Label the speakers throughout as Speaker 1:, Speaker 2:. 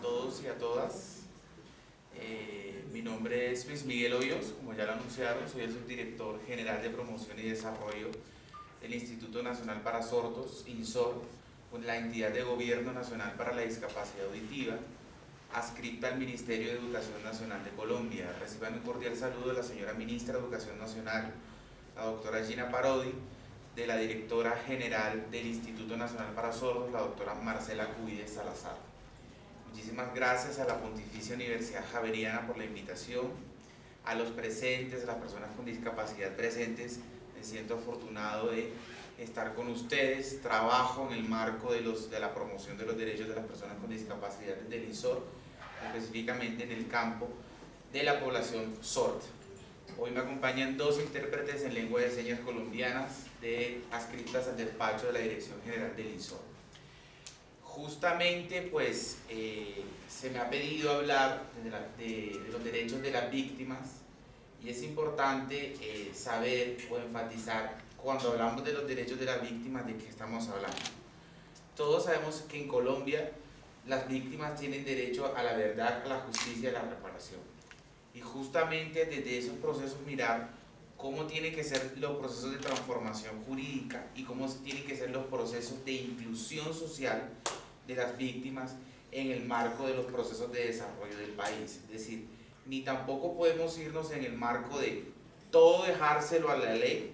Speaker 1: todos y a todas. Mi nombre es Luis Miguel Hoyos, como ya lo anunciaron, soy el subdirector general de promoción y desarrollo del Instituto Nacional para Sordos, INSOR, la entidad de gobierno nacional para la discapacidad auditiva, adscrita al Ministerio de Educación Nacional de Colombia. Reciban un cordial saludo de la señora Ministra de Educación Nacional, la doctora Gina Parodi, de la directora general del Instituto Nacional para Sordos, la doctora Marcela Cubides Salazar. Muchísimas gracias a la Pontificia Universidad Javeriana por la invitación, a los presentes, a las personas con discapacidad presentes. Me siento afortunado de estar con ustedes. Trabajo en el marco de la promoción de los derechos de las personas con discapacidad del INSOR, específicamente en el campo de la población sorda. Hoy me acompañan dos intérpretes en lengua de señas colombianas adscritas al despacho de la Dirección General del INSOR. Justamente pues se me ha pedido hablar de los derechos de las víctimas, y es importante saber o enfatizar cuando hablamos de los derechos de las víctimas de qué estamos hablando. Todos sabemos que en Colombia las víctimas tienen derecho a la verdad, a la justicia y a la reparación, y justamente desde esos procesos mirar cómo tienen que ser los procesos de transformación jurídica y cómo tienen que ser los procesos de inclusión social de las víctimas en el marco de los procesos de desarrollo del país. Es decir, ni tampoco podemos irnos en el marco de todo dejárselo a la ley,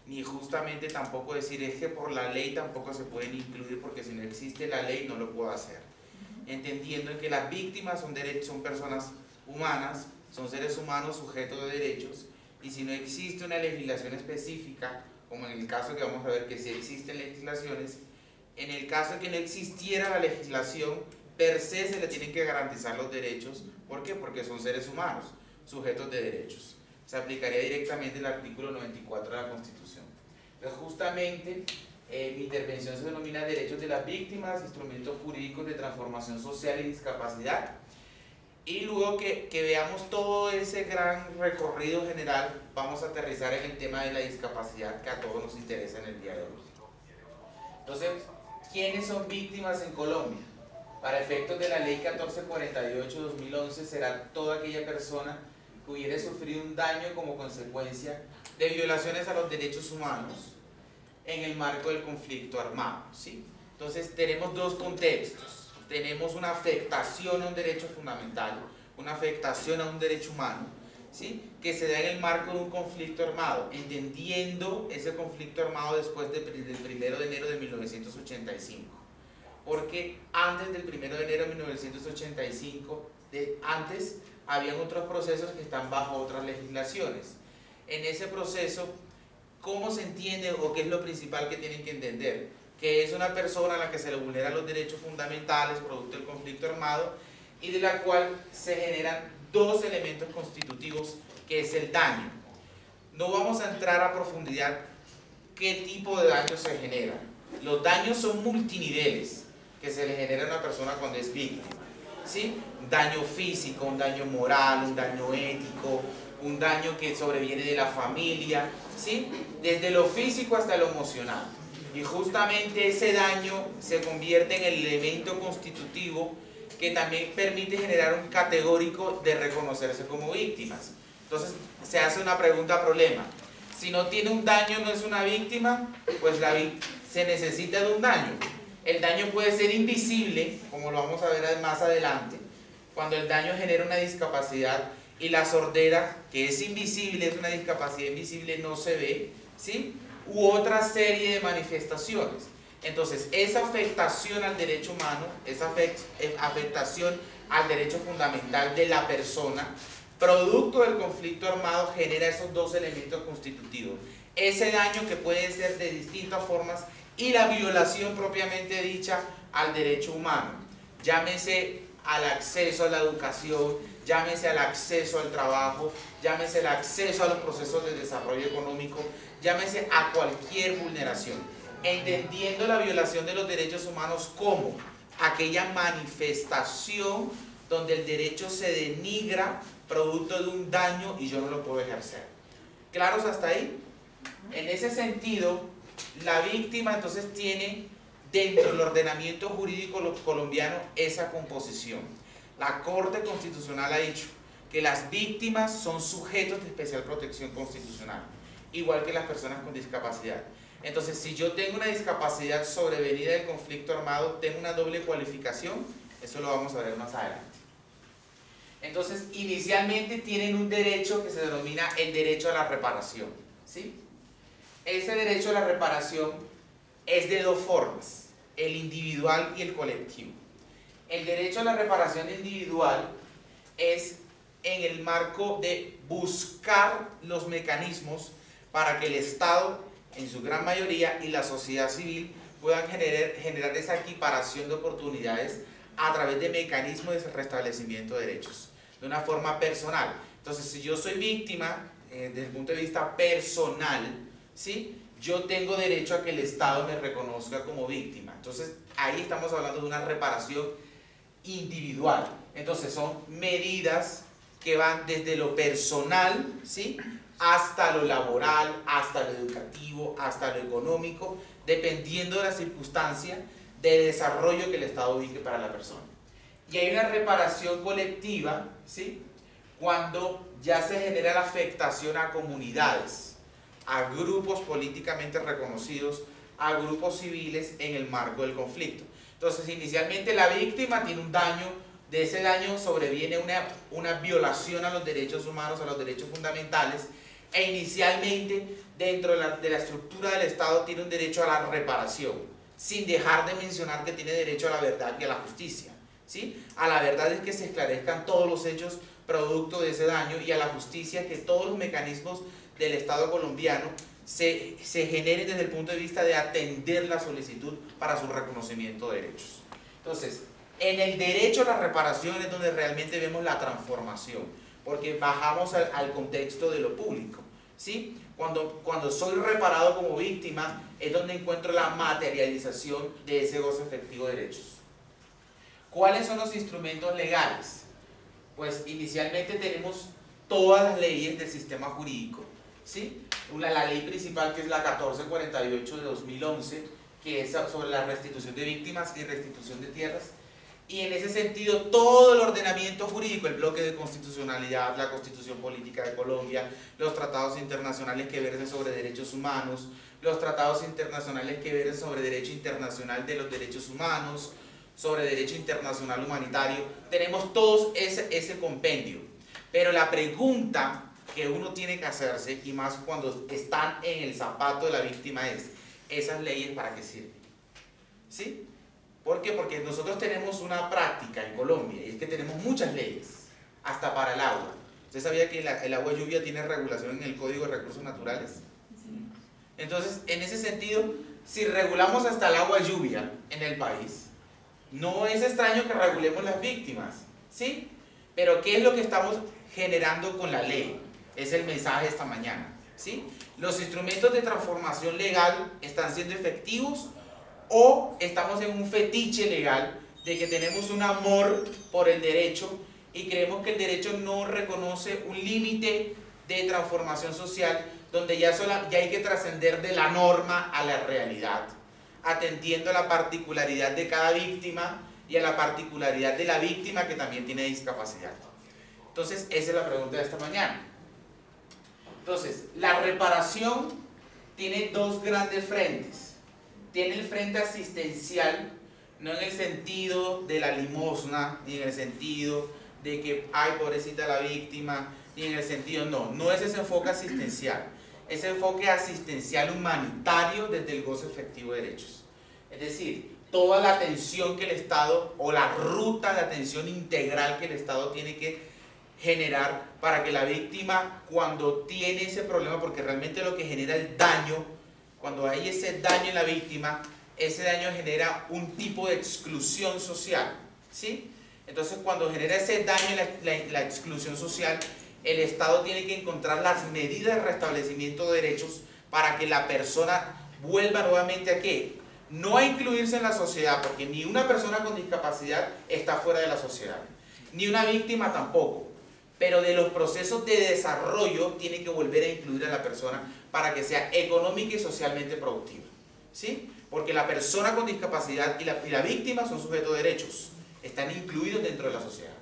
Speaker 1: ni justamente tampoco decir es que por la ley tampoco se pueden incluir porque si no existe la ley no lo puedo hacer. Entendiendo que las víctimas son personas humanas, son seres humanos sujetos de derechos, y si no existe una legislación específica, como en el caso que vamos a ver que sí existen legislaciones, en el caso de que no existiera la legislación, per se se le tienen que garantizar los derechos. ¿Por qué? Porque son seres humanos, sujetos de derechos. Se aplicaría directamente el artículo 94 de la Constitución. Entonces, justamente, mi intervención se denomina Derechos de las Víctimas, Instrumentos Jurídicos de Transformación Social y Discapacidad. Y luego que veamos todo ese gran recorrido general, vamos a aterrizar en el tema de la discapacidad que a todos nos interesa en el día de hoy. Entonces, ¿quiénes son víctimas en Colombia? Para efectos de la Ley 1448-2011 será toda aquella persona que hubiera sufrido un daño como consecuencia de violaciones a los derechos humanos en el marco del conflicto armado, ¿sí? Entonces tenemos dos contextos. Tenemos una afectación a un derecho fundamental, una afectación a un derecho humano, ¿sí?, que se da en el marco de un conflicto armado, entendiendo ese conflicto armado después del 1 de enero de 1985. Porque antes del 1 de enero de 1985, antes habían otros procesos que están bajo otras legislaciones. En ese proceso, ¿cómo se entiende o qué es lo principal que tienen que entender? Que es una persona a la que se le vulneran los derechos fundamentales producto del conflicto armado y de la cual se generan dos elementos constitutivos, que es el daño. No vamos a entrar a profundidad qué tipo de daño se genera. Los daños son multiniveles que se le genera a una persona cuando es víctima, ¿sí? Un daño físico, un daño moral, un daño ético, un daño que sobreviene de la familia, ¿sí?, desde lo físico hasta lo emocional. Y justamente ese daño se convierte en el elemento constitutivo que también permite generar un categórico de reconocerse como víctimas. Entonces se hace una pregunta-problema. Si no tiene un daño, no es una víctima, pues se necesita de un daño. El daño puede ser invisible, como lo vamos a ver más adelante, cuando el daño genera una discapacidad y la sordera, que es invisible, es una discapacidad invisible, no se ve, ¿sí?, u otra serie de manifestaciones. Entonces, esa afectación al derecho humano, esa afectación al derecho fundamental de la persona, producto del conflicto armado, genera esos dos elementos constitutivos. Ese daño que puede ser de distintas formas y la violación propiamente dicha al derecho humano. Llámese al acceso a la educación, llámese al acceso al trabajo, llámese al acceso a los procesos de desarrollo económico, llámese a cualquier vulneración, entendiendo la violación de los derechos humanos como aquella manifestación donde el derecho se denigra producto de un daño y yo no lo puedo ejercer. ¿Claros hasta ahí? En ese sentido, la víctima entonces tiene dentro del ordenamiento jurídico colombiano esa composición. La Corte Constitucional ha dicho que las víctimas son sujetos de especial protección constitucional, igual que las personas con discapacidad. Entonces, si yo tengo una discapacidad sobrevenida del conflicto armado, tengo una doble cualificación, eso lo vamos a ver más adelante. Entonces, inicialmente tienen un derecho que se denomina el derecho a la reparación, ¿sí? Ese derecho a la reparación es de dos formas, el individual y el colectivo. El derecho a la reparación individual es en el marco de buscar los mecanismos para que el Estado, en su gran mayoría, y la sociedad civil puedan generar esa equiparación de oportunidades a través de mecanismos de restablecimiento de derechos, de una forma personal. Entonces, si yo soy víctima, desde el punto de vista personal, ¿sí?, yo tengo derecho a que el Estado me reconozca como víctima. Entonces, ahí estamos hablando de una reparación individual. Entonces, son medidas que van desde lo personal, ¿sí?, hasta lo laboral, hasta lo educativo, hasta lo económico, dependiendo de la circunstancia de desarrollo que el Estado ubique para la persona. Y hay una reparación colectiva, ¿sí?, cuando ya se genera la afectación a comunidades, a grupos políticamente reconocidos, a grupos civiles en el marco del conflicto. Entonces, inicialmente la víctima tiene un daño, de ese daño sobreviene una violación a los derechos humanos, a los derechos fundamentales, e inicialmente dentro de la estructura del Estado tiene un derecho a la reparación, sin dejar de mencionar que tiene derecho a la verdad y a la justicia, ¿sí? A la verdad es que se esclarezcan todos los hechos producto de ese daño, y a la justicia que todos los mecanismos del Estado colombiano se generen desde el punto de vista de atender la solicitud para su reconocimiento de derechos. Entonces, en el derecho a la reparación es donde realmente vemos la transformación, porque bajamos al contexto de lo público, ¿sí? Cuando soy reparado como víctima es donde encuentro la materialización de ese goce efectivo de derechos. ¿Cuáles son los instrumentos legales? Pues inicialmente tenemos todas las leyes del sistema jurídico, ¿sí? La ley principal, que es la 1448 de 2011, que es sobre la restitución de víctimas y restitución de tierras. Y en ese sentido, todo el ordenamiento jurídico, el bloque de constitucionalidad, la Constitución Política de Colombia, los tratados internacionales que versen sobre derechos humanos, los tratados internacionales que versen sobre derecho internacional de los derechos humanos, sobre derecho internacional humanitario, tenemos todos ese compendio. Pero la pregunta que uno tiene que hacerse, y más cuando están en el zapato de la víctima, es: ¿esas leyes para qué sirven? ¿Sí? ¿Por qué? Porque nosotros tenemos una práctica en Colombia, y es que tenemos muchas leyes, hasta para el agua. ¿Usted sabía que el agua lluvia tiene regulación en el Código de Recursos Naturales? Sí. Entonces, en ese sentido, si regulamos hasta el agua lluvia en el país, no es extraño que regulemos las víctimas, ¿sí? Pero ¿qué es lo que estamos generando con la ley? Es el mensaje de esta mañana, ¿sí? Los instrumentos de transformación legal están siendo efectivos, o estamos en un fetiche legal de que tenemos un amor por el derecho y creemos que el derecho no reconoce un límite de transformación social, donde ya hay que trascender de la norma a la realidad, atendiendo a la particularidad de cada víctima y a la particularidad de la víctima que también tiene discapacidad. Entonces, esa es la pregunta de esta mañana. Entonces, la reparación tiene dos grandes frentes. Tiene el frente asistencial, no en el sentido de la limosna, ni en el sentido de que, ay, pobrecita la víctima, ni en el sentido, no es ese enfoque asistencial, es enfoque asistencial humanitario desde el goce efectivo de derechos. Es decir, toda la atención que el Estado, o la ruta de atención integral que el Estado tiene que generar para que la víctima, cuando tiene ese problema, porque realmente lo que genera el daño, cuando hay ese daño en la víctima, ese daño genera un tipo de exclusión social, ¿sí? Entonces, cuando genera ese daño en la exclusión social, el Estado tiene que encontrar las medidas de restablecimiento de derechos para que la persona vuelva nuevamente a ¿qué? No a incluirse en la sociedad, porque ni una persona con discapacidad está fuera de la sociedad, ni una víctima tampoco, pero de los procesos de desarrollo tiene que volver a incluir a la persona para que sea económica y socialmente productiva, ¿sí? Porque la persona con discapacidad y la víctima son sujetos de derechos, están incluidos dentro de la sociedad.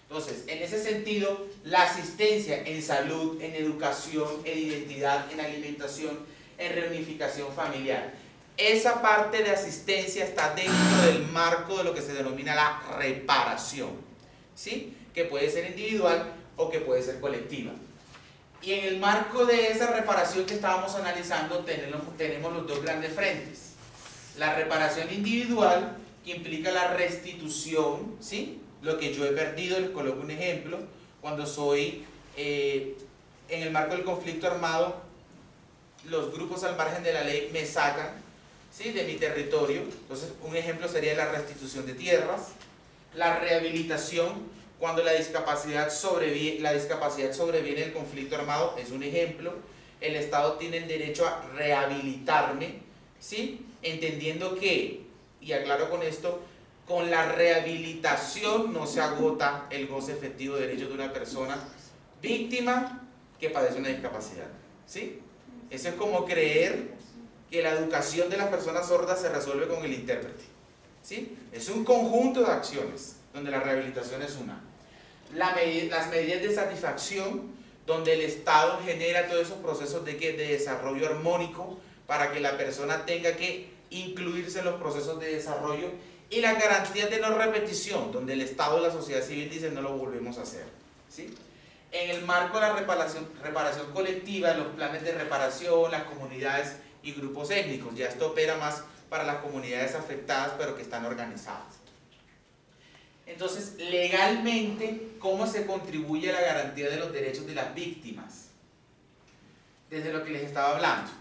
Speaker 1: Entonces, en ese sentido, la asistencia en salud, en educación, en identidad, en alimentación, en reunificación familiar, esa parte de asistencia está dentro del marco de lo que se denomina la reparación, ¿sí? Que puede ser individual o que puede ser colectiva. Y en el marco de esa reparación que estábamos analizando tenemos los dos grandes frentes. La reparación individual, que implica la restitución, ¿sí? Lo que yo he perdido. Les coloco un ejemplo: cuando soy en el marco del conflicto armado, los grupos al margen de la ley me sacan, ¿sí?, de mi territorio. Entonces, un ejemplo sería la restitución de tierras. La rehabilitación, cuando la discapacidad sobreviene del conflicto armado, es un ejemplo. El Estado tiene el derecho a rehabilitarme, ¿sí?, entendiendo que, y aclaro con esto, con la rehabilitación no se agota el goce efectivo de derechos de una persona víctima que padece una discapacidad, ¿sí? Eso es como creer que la educación de las personas sordas se resuelve con el intérprete, ¿sí? Es un conjunto de acciones donde la rehabilitación es una. Las medidas de satisfacción, donde el Estado genera todos esos procesos de desarrollo armónico para que la persona tenga que incluirse en los procesos de desarrollo. Y las garantías de no repetición, donde el Estado y la sociedad civil dicen no lo volvemos a hacer, ¿sí? En el marco de la reparación colectiva, los planes de reparación, las comunidades y grupos étnicos, ya esto opera más para las comunidades afectadas pero que están organizadas. Entonces, legalmente, ¿cómo se contribuye a la garantía de los derechos de las víctimas? Desde lo que les estaba hablando.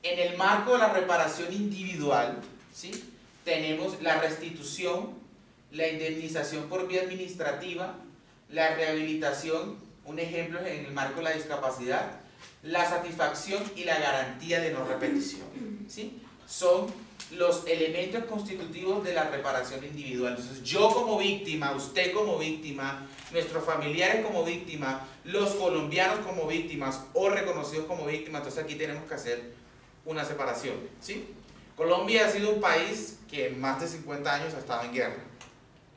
Speaker 1: En el marco de la reparación individual, ¿sí?, tenemos la restitución, la indemnización por vía administrativa, la rehabilitación, un ejemplo en el marco de la discapacidad, la satisfacción y la garantía de no repetición, ¿sí? Son los elementos constitutivos de la reparación individual. Entonces, yo como víctima, usted como víctima, nuestros familiares como víctimas, los colombianos como víctimas o reconocidos como víctimas. Entonces aquí tenemos que hacer una separación, ¿sí? Colombia ha sido un país que en más de 50 años ha estado en guerra,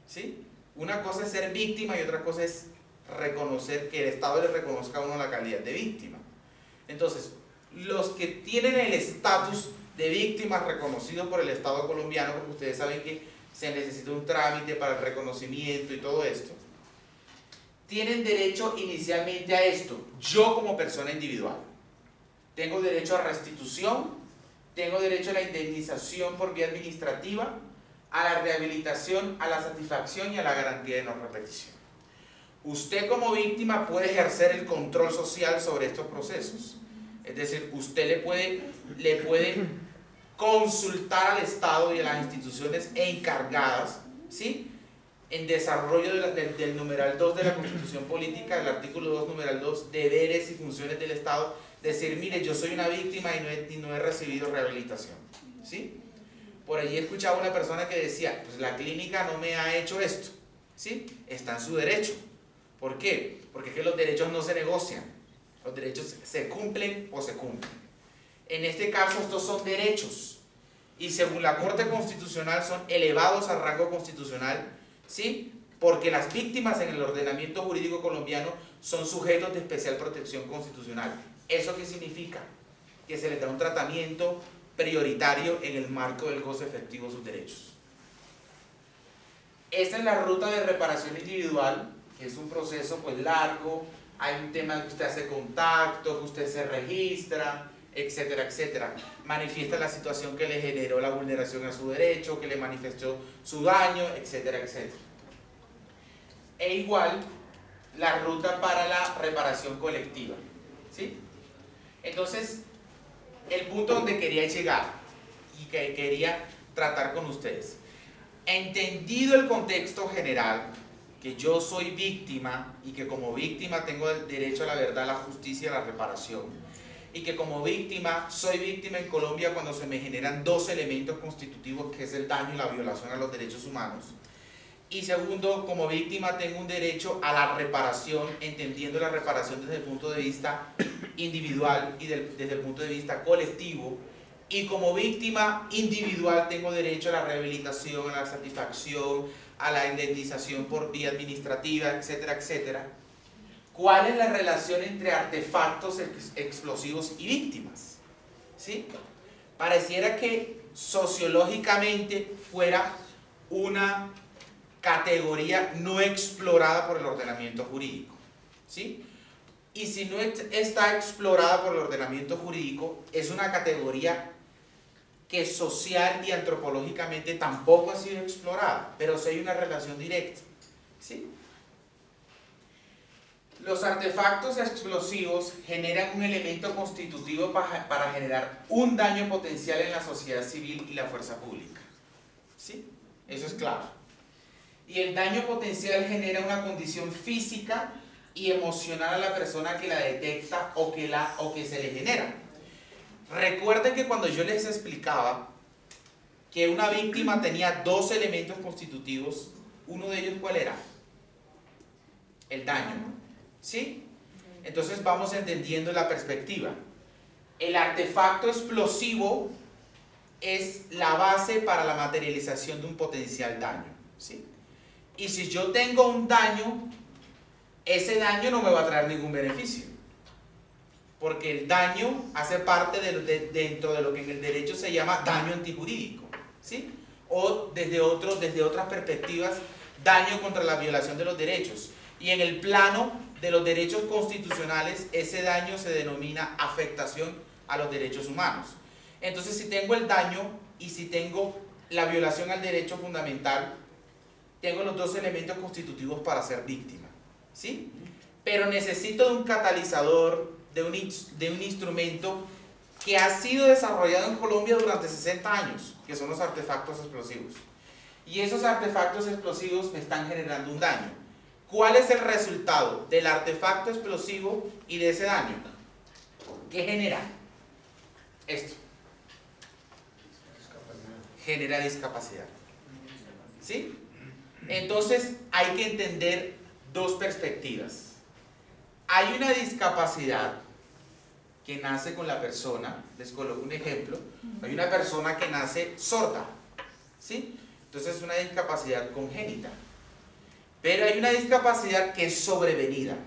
Speaker 1: ¿sí? Una cosa es ser víctima y otra cosa es reconocer que el Estado le reconozca a uno la calidad de víctima. Entonces, los que tienen el estatus de víctimas reconocidos por el Estado colombiano, porque ustedes saben que se necesita un trámite para el reconocimiento y todo esto, tienen derecho inicialmente a esto. Yo como persona individual tengo derecho a restitución, tengo derecho a la indemnización por vía administrativa, a la rehabilitación, a la satisfacción y a la garantía de no repetición. Usted como víctima puede ejercer el control social sobre estos procesos. Es decir, usted le puede consultar al Estado y a las instituciones encargadas, ¿sí?, en desarrollo del numeral 2 de la Constitución Política, del artículo 2, numeral 2, deberes y funciones del Estado, decir, mire, yo soy una víctima y no he recibido rehabilitación, ¿sí? Por allí escuchaba una persona que decía, pues la clínica no me ha hecho esto, ¿sí? Está en su derecho. ¿Por qué? Porque es que los derechos no se negocian, los derechos se cumplen o se cumplen. En este caso estos son derechos y según la Corte Constitucional son elevados a rango constitucional, ¿sí?, porque las víctimas en el ordenamiento jurídico colombiano son sujetos de especial protección constitucional. ¿Eso qué significa? Que se les da un tratamiento prioritario en el marco del goce efectivo de sus derechos. Esta es la ruta de reparación individual, que es un proceso pues largo. Hay un tema que usted hace contacto, que usted se registra, etcétera, etcétera. Manifiesta la situación que le generó la vulneración a su derecho, que le manifestó su daño, etcétera, etcétera. E igual la ruta para la reparación colectiva, ¿sí? Entonces, el punto donde quería llegar y que quería tratar con ustedes, entendido el contexto general, que yo soy víctima y que como víctima tengo el derecho a la verdad, a la justicia y a la reparación, y que como víctima soy víctima en Colombia cuando se me generan dos elementos constitutivos, que es el daño y la violación a los derechos humanos. Y segundo, como víctima tengo un derecho a la reparación, entendiendo la reparación desde el punto de vista individual y desde el punto de vista colectivo, y como víctima individual tengo derecho a la rehabilitación, a la satisfacción, a la indemnización por vía administrativa, etcétera, etcétera. ¿Cuál es la relación entre artefactos explosivos y víctimas? ¿Sí? Pareciera que sociológicamente fuera una categoría no explorada por el ordenamiento jurídico. ¿Sí? Y si no está explorada por el ordenamiento jurídico, es una categoría que social y antropológicamente tampoco ha sido explorada, pero sí hay una relación directa. ¿Sí? Los artefactos explosivos generan un elemento constitutivo para generar un daño potencial en la sociedad civil y la fuerza pública. ¿Sí? Eso es claro. Y el daño potencial genera una condición física y emocional a la persona que la detecta o que se le genera. Recuerden que cuando yo les explicaba que una víctima tenía dos elementos constitutivos, uno de ellos ¿cuál era? El daño. ¿Sí? Entonces vamos entendiendo la perspectiva. El artefacto explosivo es la base para la materialización de un potencial daño. ¿Sí? Y si yo tengo un daño, ese daño no me va a traer ningún beneficio. Porque el daño hace parte dentro de lo que en el derecho se llama daño antijurídico. ¿Sí? O desde otras perspectivas, daño contra la violación de los derechos. Y en el plano de los derechos constitucionales, ese daño se denomina afectación a los derechos humanos. Entonces, si tengo el daño y si tengo la violación al derecho fundamental, tengo los dos elementos constitutivos para ser víctima. ¿Sí? Pero necesito de un catalizador, de un instrumento que ha sido desarrollado en Colombia durante 60 años, que son los artefactos explosivos. Y esos artefactos explosivos me están generando un daño. ¿Cuál es el resultado del artefacto explosivo y de ese daño? ¿Qué genera? Esto. Genera discapacidad. ¿Sí? Entonces hay que entender dos perspectivas. Hay una discapacidad que nace con la persona. Les coloco un ejemplo. Hay una persona que nace sorda. ¿Sí? Entonces es una discapacidad congénita. Pero hay una discapacidad que es sobrevenida,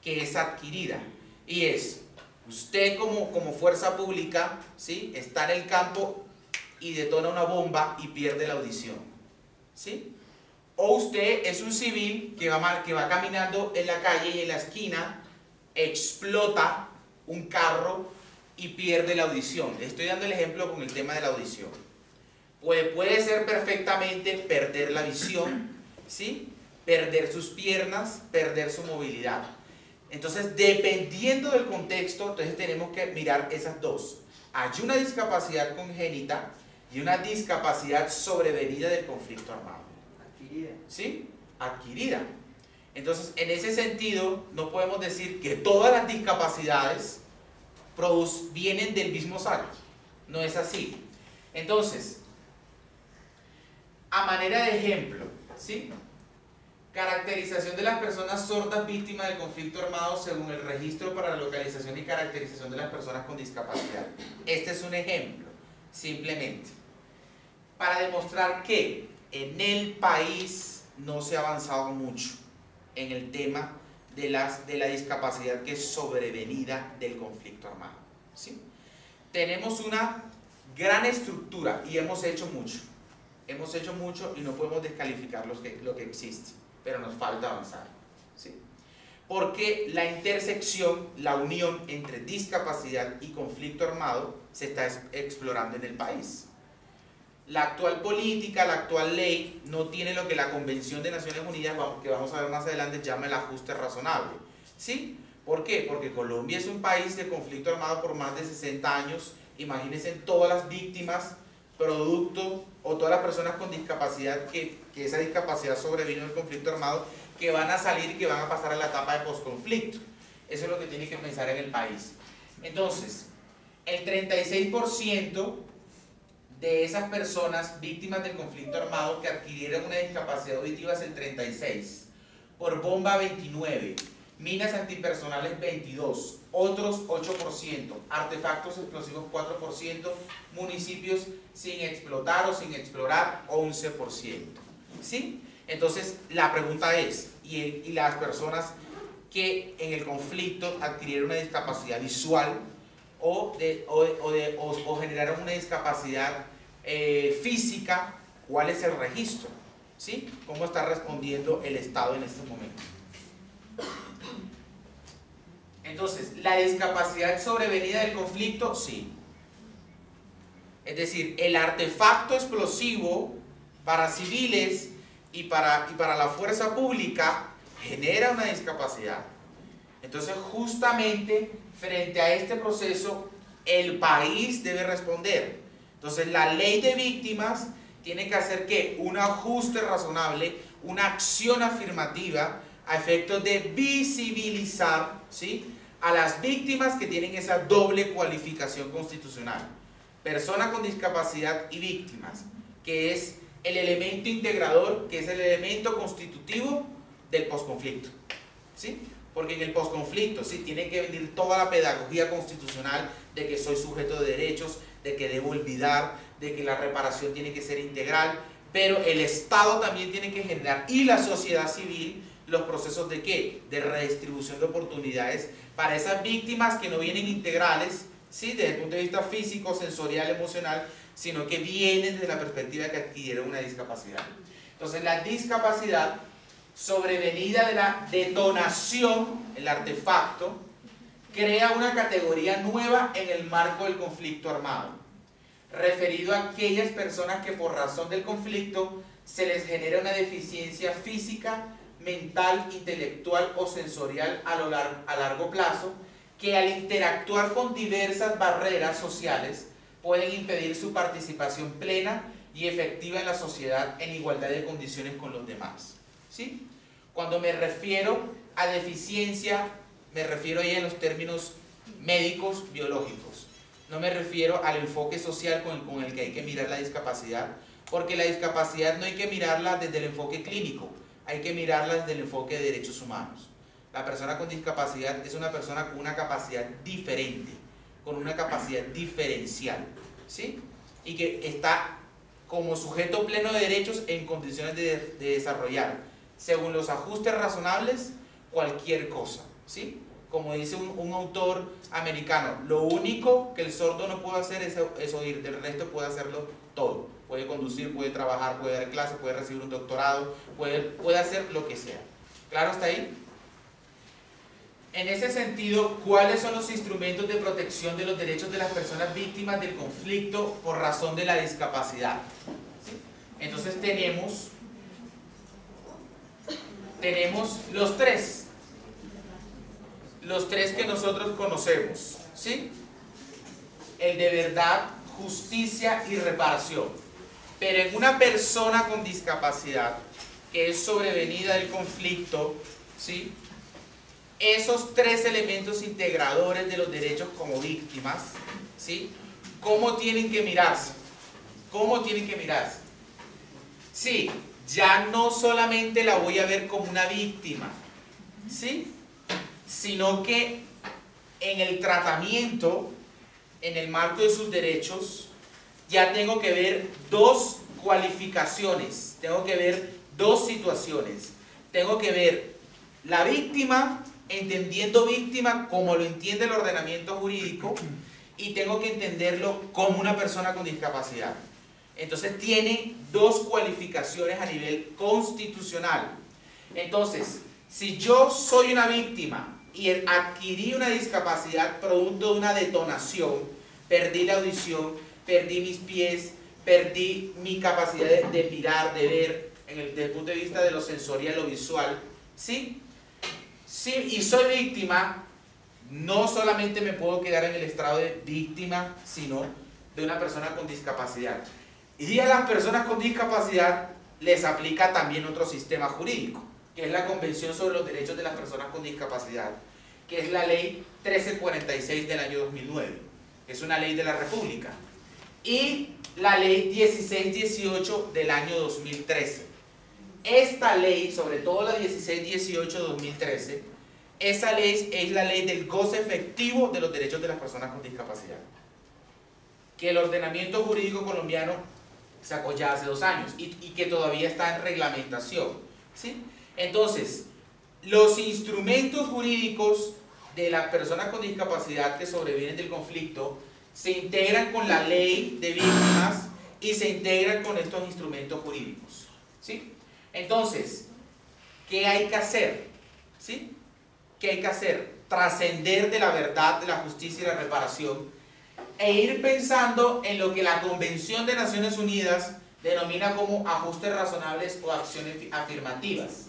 Speaker 1: que es adquirida, y es usted como fuerza pública, ¿sí? Está en el campo y detona una bomba y pierde la audición. ¿Sí? O usted es un civil que va caminando en la calle y en la esquina explota un carro y pierde la audición. Le estoy dando el ejemplo con el tema de la audición. Puede ser perfectamente perder la visión, ¿sí? Perder sus piernas, perder su movilidad. Entonces, dependiendo del contexto, entonces tenemos que mirar esas dos. Hay una discapacidad congénita y una discapacidad sobrevenida del conflicto armado. Adquirida. ¿Sí? Adquirida. Entonces, en ese sentido, no podemos decir que todas las discapacidades vienen del mismo saco. No es así. Entonces, a manera de ejemplo, ¿sí? Caracterización de las personas sordas víctimas del conflicto armado según el registro para la localización y caracterización de las personas con discapacidad. Este es un ejemplo, simplemente, para demostrar que en el país no se ha avanzado mucho en el tema de la discapacidad que es sobrevenida del conflicto armado. ¿Sí? Tenemos una gran estructura y hemos hecho mucho. Hemos hecho mucho y no podemos descalificar lo que existe, pero nos falta avanzar. ¿Sí? Porque la intersección, la unión entre discapacidad y conflicto armado se está explorando en el país. La actual política, la actual ley no tiene lo que la Convención de Naciones Unidas, que vamos a ver más adelante, llama el ajuste razonable. ¿Sí? ¿Por qué? Porque Colombia es un país de conflicto armado por más de 60 años. Imagínense todas las víctimas, producto, o todas las personas con discapacidad, que esa discapacidad sobrevino del conflicto armado, que van a salir y que van a pasar a la etapa de posconflicto. Eso es lo que tiene que pensar en el país. Entonces, el 36% de esas personas víctimas del conflicto armado que adquirieron una discapacidad auditiva es el 36%, por bomba 29%, minas antipersonales 22%, otros 8%, artefactos explosivos 4%, municipios sin explotar o sin explorar 11%. ¿Sí? Entonces la pregunta es, ¿y las personas que en el conflicto adquirieron una discapacidad visual o generaron una discapacidad física, cuál es el registro? ¿Sí? ¿Cómo está respondiendo el Estado en este momento? Entonces, ¿la discapacidad sobrevenida del conflicto? Sí. Es decir, el artefacto explosivo para civiles y para la fuerza pública genera una discapacidad. Entonces, justamente frente a este proceso, el país debe responder. Entonces, la ley de víctimas tiene que hacer ¿qué? Un ajuste razonable, una acción afirmativa a efectos de visibilizar, ¿sí?, a las víctimas que tienen esa doble cualificación constitucional, personas con discapacidad y víctimas, que es el elemento integrador, que es el elemento constitutivo del posconflicto, ¿sí? Porque en el posconflicto sí tiene que venir toda la pedagogía constitucional de que soy sujeto de derechos, de que debo olvidar, de que la reparación tiene que ser integral, pero el Estado también tiene que generar, y la sociedad civil, los procesos de ¿qué? De redistribución de oportunidades para esas víctimas que no vienen integrales, ¿sí?, desde el punto de vista físico, sensorial, emocional, sino que vienen desde la perspectiva de que adquirieron una discapacidad. Entonces, la discapacidad sobrevenida de la detonación, el artefacto, crea una categoría nueva en el marco del conflicto armado, referido a aquellas personas que por razón del conflicto se les genera una deficiencia física, mental, intelectual o sensorial a largo plazo, que al interactuar con diversas barreras sociales pueden impedir su participación plena y efectiva en la sociedad en igualdad de condiciones con los demás. ¿Sí? Cuando me refiero a deficiencia, me refiero ahí en los términos médicos, biológicos. No me refiero al enfoque social con el que hay que mirar la discapacidad, porque la discapacidad no hay que mirarla desde el enfoque clínico, hay que mirarla desde el enfoque de derechos humanos. La persona con discapacidad es una persona con una capacidad diferente, con una capacidad diferencial, ¿sí? Y que está como sujeto pleno de derechos en condiciones de desarrollar, según los ajustes razonables, cualquier cosa, ¿sí? Como dice un autor americano, lo único que el sordo no puede hacer es oír, del resto puede hacerlo todo. Puede conducir, puede trabajar, puede dar clases, puede recibir un doctorado, puede hacer lo que sea. ¿Claro hasta ahí? En ese sentido, ¿cuáles son los instrumentos de protección de los derechos de las personas víctimas del conflicto por razón de la discapacidad? ¿Sí? Entonces tenemos los tres que nosotros conocemos, ¿sí? El de verdad, justicia y reparación. Pero en una persona con discapacidad que es sobrevenida del conflicto, ¿sí?, esos tres elementos integradores de los derechos como víctimas, ¿sí?, ¿cómo tienen que mirarse? ¿Cómo tienen que mirarse? Sí, ya no solamente la voy a ver como una víctima, ¿sí?, sino que en el tratamiento, en el marco de sus derechos, ya tengo que ver dos cualificaciones, tengo que ver dos situaciones. Tengo que ver la víctima, entendiendo víctima como lo entiende el ordenamiento jurídico, y tengo que entenderlo como una persona con discapacidad. Entonces tiene dos cualificaciones a nivel constitucional. Entonces, si yo soy una víctima y adquirí una discapacidad producto de una detonación, perdí la audición, perdí mis pies, perdí mi capacidad de mirar, de ver, desde el punto de vista de lo sensorial, lo visual, ¿sí? Sí, y soy víctima, no solamente me puedo quedar en el estrado de víctima, sino de una persona con discapacidad. Y a las personas con discapacidad les aplica también otro sistema jurídico, que es la Convención sobre los Derechos de las Personas con Discapacidad, que es la Ley 1346 del año 2009, que es una ley de la República, y la Ley 1618 del año 2013. Esta ley, sobre todo la 1618 de 2013, esa ley es la ley del goce efectivo de los derechos de las personas con discapacidad, que el ordenamiento jurídico colombiano sacó ya hace 2 años y que todavía está en reglamentación, ¿sí? Entonces, los instrumentos jurídicos de las personas con discapacidad que sobrevienen del conflicto se integran con la ley de víctimas y se integran con estos instrumentos jurídicos, ¿sí? Entonces, ¿qué hay que hacer? ¿Sí? ¿Qué hay que hacer? Trascender de la verdad, de la justicia y la reparación e ir pensando en lo que la Convención de Naciones Unidas denomina como ajustes razonables o acciones afirmativas.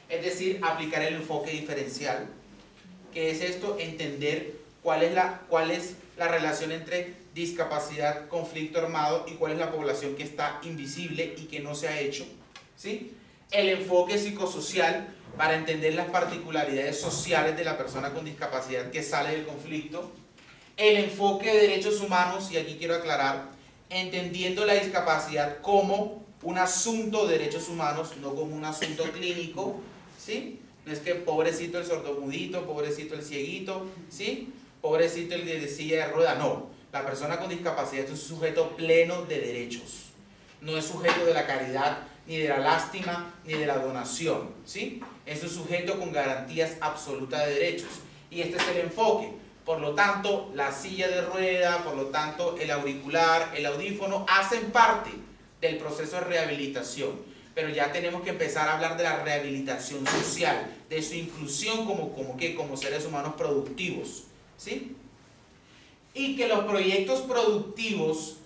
Speaker 1: Es decir, aplicar el enfoque diferencial. ¿Qué es esto? Entender cuál es la relación entre discapacidad, conflicto armado y cuál es la población que está invisible y que no se ha hecho, ¿sí? El enfoque psicosocial para entender las particularidades sociales de la persona con discapacidad que sale del conflicto. El enfoque de derechos humanos, y aquí quiero aclarar, entendiendo la discapacidad como un asunto de derechos humanos, no como un asunto clínico, ¿sí? No es que pobrecito el sordomudito, pobrecito el cieguito, ¿sí? Pobrecito el de silla de rueda, no. La persona con discapacidad es un sujeto pleno de derechos. No es sujeto de la caridad, ni de la lástima, ni de la donación, ¿sí? Es un sujeto con garantías absolutas de derechos. Y este es el enfoque. Por lo tanto, la silla de rueda, por lo tanto, el auricular, el audífono, hacen parte del proceso de rehabilitación. Pero ya tenemos que empezar a hablar de la rehabilitación social, de su inclusión como seres humanos productivos, ¿sí? Y que los proyectos productivos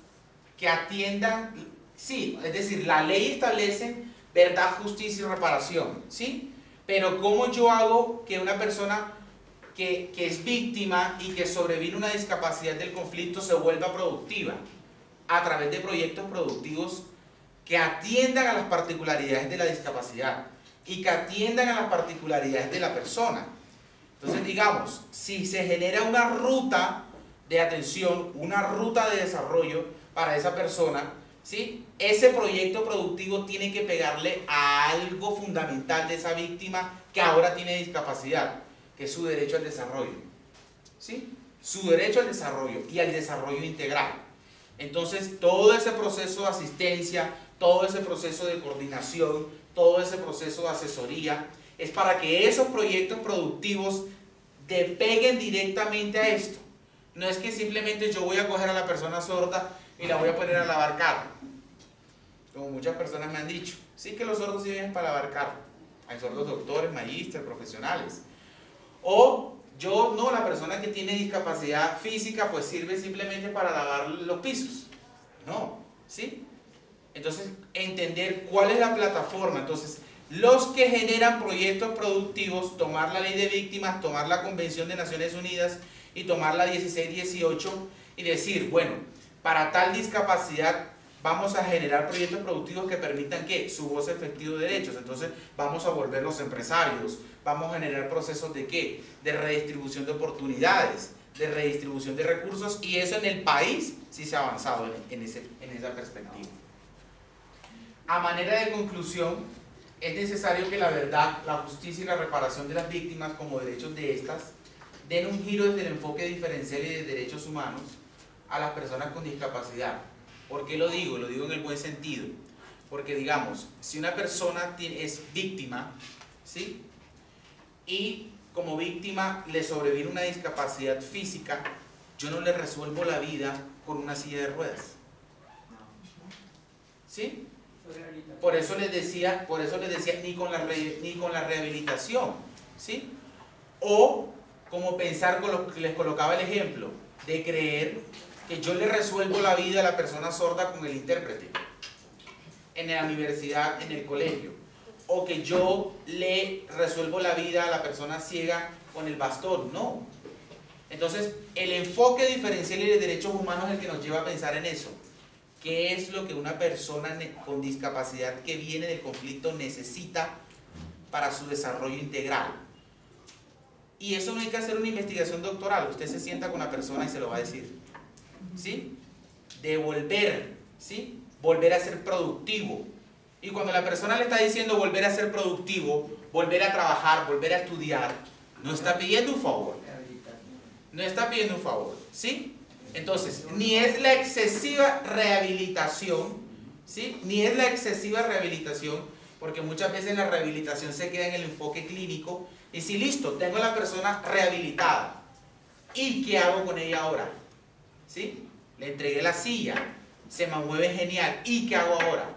Speaker 1: que atiendan, sí, es decir, la ley establece verdad, justicia y reparación, ¿sí? Pero ¿cómo yo hago que una persona que es víctima y que sobrevive a una discapacidad del conflicto se vuelva productiva? A través de proyectos productivos que atiendan a las particularidades de la discapacidad y que atiendan a las particularidades de la persona. Entonces, digamos, si se genera una ruta de atención, una ruta de desarrollo para esa persona, ¿sí? Ese proyecto productivo tiene que pegarle a algo fundamental de esa víctima que ahora tiene discapacidad, que es su derecho al desarrollo, ¿sí? Su derecho al desarrollo y al desarrollo integral. Entonces, todo ese proceso de asistencia, todo ese proceso de coordinación, todo ese proceso de asesoría, es para que esos proyectos productivos peguen directamente a esto. No es que simplemente yo voy a coger a la persona sorda y la voy a poner a lavar carro, como muchas personas me han dicho. Sí, que los sordos sirven para lavar carro. Hay sordos doctores, magísteres, profesionales. O yo, no, la persona que tiene discapacidad física pues sirve simplemente para lavar los pisos. No, ¿sí? Entonces, entender cuál es la plataforma. Entonces, los que generan proyectos productivos, tomar la ley de víctimas, tomar la Convención de Naciones Unidas y tomar la 1618 y decir, bueno, para tal discapacidad vamos a generar proyectos productivos que permitan que su goce efectivo de derechos. Entonces vamos a volverlos empresarios, vamos a generar procesos de ¿qué? De redistribución de oportunidades, de redistribución de recursos, y eso en el país sí se ha avanzado en esa perspectiva. A manera de conclusión, es necesario que la verdad, la justicia y la reparación de las víctimas como derechos de estas den un giro desde el enfoque diferencial y de derechos humanos a las personas con discapacidad. ¿Por qué lo digo? Lo digo en el buen sentido. Porque digamos, si una persona es víctima, ¿sí? Y como víctima le sobreviene una discapacidad física, yo no le resuelvo la vida con una silla de ruedas. ¿Sí? Por eso les decía ni con la rehabilitación, ¿sí? O como pensar con lo que les colocaba el ejemplo, de creer que yo le resuelvo la vida a la persona sorda con el intérprete en la universidad, en el colegio, o que yo le resuelvo la vida a la persona ciega con el bastón. No. Entonces, el enfoque diferencial y de derechos humanos es el que nos lleva a pensar en eso. ¿Qué es lo que una persona con discapacidad que viene del conflicto necesita para su desarrollo integral? Y eso no hay que hacer una investigación doctoral. Usted se sienta con la persona y se lo va a decir, ¿sí? Devolver, ¿sí? Volver a ser productivo. Y cuando la persona le está diciendo volver a ser productivo, volver a trabajar, volver a estudiar, No está pidiendo un favor. No está pidiendo un favor, ¿sí? Entonces, ni es la excesiva rehabilitación, ¿sí? Ni es la excesiva rehabilitación, porque muchas veces la rehabilitación se queda en el enfoque clínico. Y si listo, tengo a la persona rehabilitada, ¿y qué hago con ella ahora? ¿Sí? Le entregué la silla, se me mueve genial, ¿y qué hago ahora?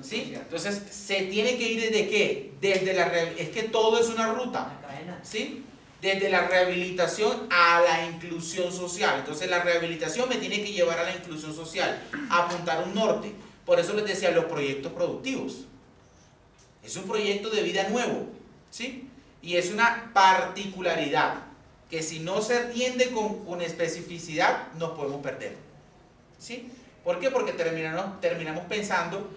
Speaker 1: ¿Sí? Entonces, se tiene que ir desde qué? Desde la es que todo es una ruta, ¿sí? Desde la rehabilitación a la inclusión social. Entonces, la rehabilitación me tiene que llevar a la inclusión social, a apuntar un norte. Por eso les decía, los proyectos productivos. Es un proyecto de vida nuevo, ¿sí? Y es una particularidad que si no se atiende con especificidad, nos podemos perder, ¿sí? ¿Por qué? Porque terminamos pensando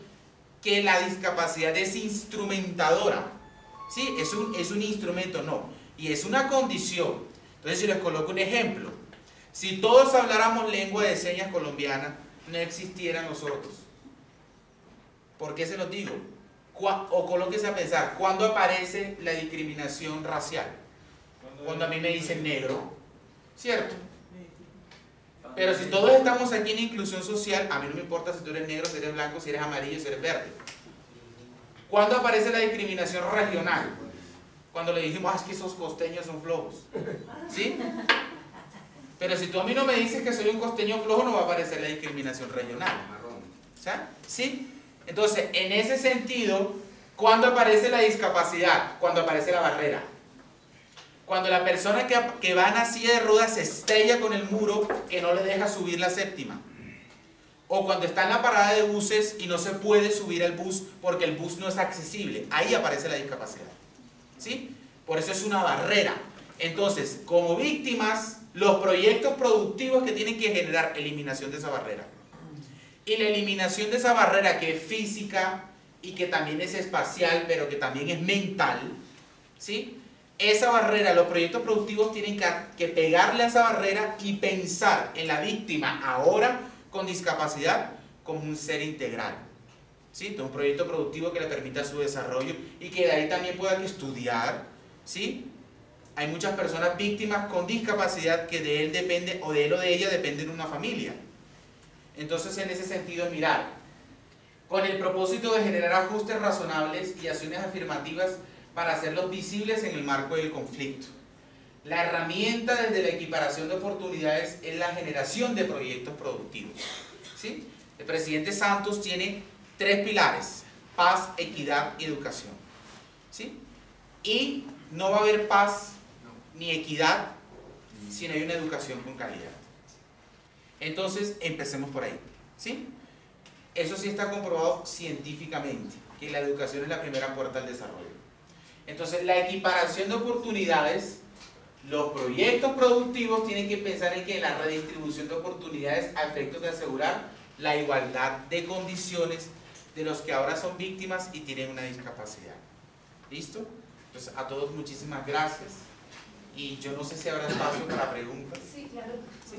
Speaker 1: que la discapacidad es instrumentadora, ¿sí? Es un instrumento, no, y es una condición. Entonces, si les coloco un ejemplo, si todos habláramos lengua de señas colombiana, no existieran los sordos. ¿Por qué se los digo? O colóquese a pensar, ¿cuándo aparece la discriminación racial? Cuando a mí me dicen negro, ¿cierto? Pero si todos estamos aquí en inclusión social, a mí no me importa si tú eres negro, si eres blanco, si eres amarillo, si eres verde. ¿Cuándo aparece la discriminación regional? Cuando le dijimos, es que esos costeños son flojos, ¿sí? Pero si tú a mí no me dices que soy un costeño flojo, no va a aparecer la discriminación regional. ¿Sí? Entonces, en ese sentido, ¿cuándo aparece la discapacidad? Cuando aparece la barrera. Cuando la persona que va en la silla de ruedas se estrella con el muro que no le deja subir la séptima. O cuando está en la parada de buses y no se puede subir al bus porque el bus no es accesible. Ahí aparece la discapacidad, ¿sí? Por eso es una barrera. Entonces, como víctimas, los proyectos productivos que tienen que generar eliminación de esa barrera. Y la eliminación de esa barrera que es física y que también es espacial, pero que también es mental, ¿sí? Esa barrera, los proyectos productivos tienen que pegarle a esa barrera y pensar en la víctima ahora con discapacidad como un ser integral, ¿sí? Entonces, un proyecto productivo que le permita su desarrollo y que de ahí también pueda estudiar, ¿sí? Hay muchas personas víctimas con discapacidad que de él depende, o de él o de ella dependen de una familia. Entonces, en ese sentido, mirar, con el propósito de generar ajustes razonables y acciones afirmativas para hacerlos visibles en el marco del conflicto. La herramienta desde la equiparación de oportunidades es la generación de proyectos productivos, ¿sí? El presidente Santos tiene 3 pilares: paz, equidad y educación, ¿sí? Y no va a haber paz ni equidad si no hay una educación con calidad. Entonces, empecemos por ahí, ¿sí? Eso sí está comprobado científicamente, que la educación es la primera puerta al desarrollo. Entonces, la equiparación de oportunidades, los proyectos productivos tienen que pensar en que la redistribución de oportunidades a efectos de asegurar la igualdad de condiciones de los que ahora son víctimas y tienen una discapacidad. ¿Listo? Entonces, a todos muchísimas gracias. Y yo no sé si habrá espacio para preguntas.
Speaker 2: Sí, claro.
Speaker 1: ¿Sí?